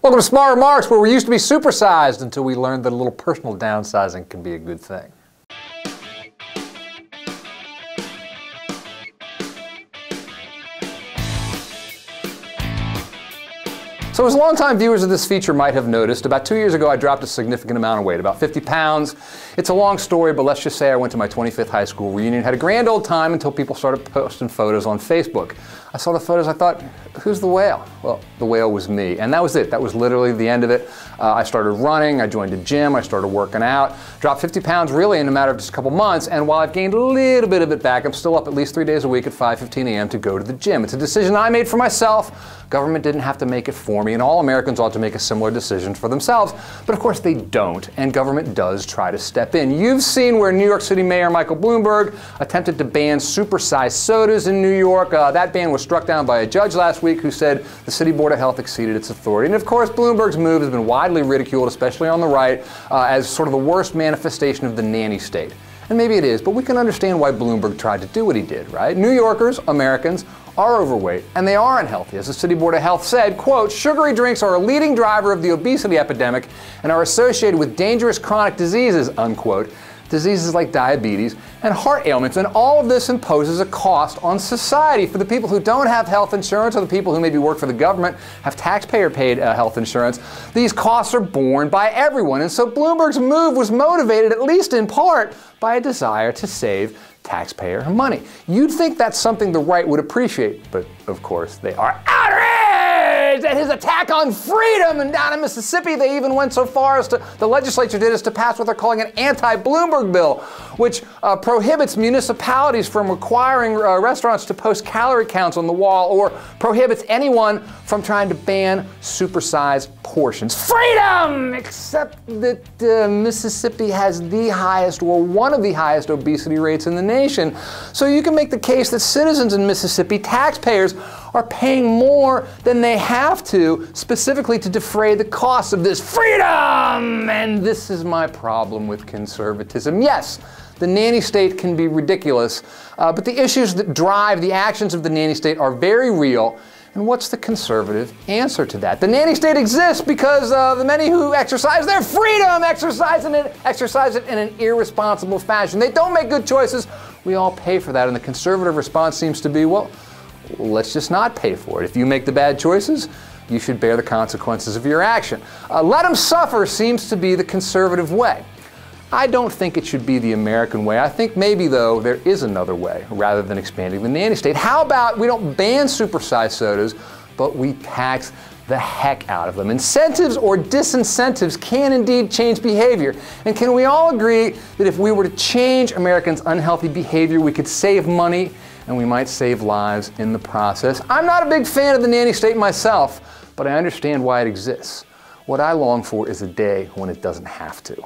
Welcome to Smart Remarks, where we used to be supersized until we learned that a little personal downsizing can be a good thing. So as longtime viewers of this feature might have noticed, about 2 years ago I dropped a significant amount of weight, about 50 pounds. It's a long story, but let's just say I went to my 25th high school reunion, had a grand old time until people started posting photos on Facebook. I saw the photos, I thought, who's the whale? Well, the whale was me, and that was it. That was literally the end of it. I started running, I joined a gym, I started working out, dropped 50 pounds really in a matter of just a couple months, and while I've gained a little bit of it back, I'm still up at least 3 days a week at 5:15 a.m. to go to the gym. It's a decision I made for myself. Government didn't have to make it for me, and all Americans ought to make a similar decision for themselves. But of course they don't, and government does try to step in. You've seen where New York City Mayor Michael Bloomberg attempted to ban supersize sodas in New York. That ban was struck down by a judge last week who said the City Board of Health exceeded its authority. And of course, Bloomberg's move has been widely ridiculed, especially on the right, as sort of the worst manifestation of the nanny state. And maybe it is, but we can understand why Bloomberg tried to do what he did, right? New Yorkers, Americans, are overweight, and they are unhealthy. As the City Board of Health said, quote, sugary drinks are a leading driver of the obesity epidemic and are associated with dangerous chronic diseases, unquote. Diseases like diabetes and heart ailments, and all of this imposes a cost on society. For the people who don't have health insurance, or the people who maybe work for the government, have taxpayer-paid health insurance, these costs are borne by everyone. And so Bloomberg's move was motivated, at least in part, by a desire to save taxpayer money. You'd think that's something the right would appreciate, but of course they are outraged at his attack on freedom. And down in Mississippi, they even went so far as to, the legislature did, as to pass what they're calling an anti-Bloomberg bill, which prohibits municipalities from requiring restaurants to post calorie counts on the wall, or prohibits anyone from trying to ban supersized portions. Freedom! Except that Mississippi has the highest, or one of the highest, obesity rates in the nation. So you can make the case that citizens in Mississippi, taxpayers, are paying more than they have to, specifically to defray the cost of this freedom! And this is my problem with conservatism. Yes, the nanny state can be ridiculous, but the issues that drive the actions of the nanny state are very real. And what's the conservative answer to that? The nanny state exists because the many who exercise their freedom exercise it in an irresponsible fashion. They don't make good choices. We all pay for that. And the conservative response seems to be, well, let's just not pay for it. If you make the bad choices, you should bear the consequences of your action. Let them suffer seems to be the conservative way. I don't think it should be the American way. I think maybe, though, there is another way, rather than expanding the nanny state. How about we don't ban supersized sodas, but we tax the heck out of them? Incentives or disincentives can indeed change behavior. And can we all agree that if we were to change Americans' unhealthy behavior, we could save money and we might save lives in the process? I'm not a big fan of the nanny state myself, but I understand why it exists. What I long for is a day when it doesn't have to.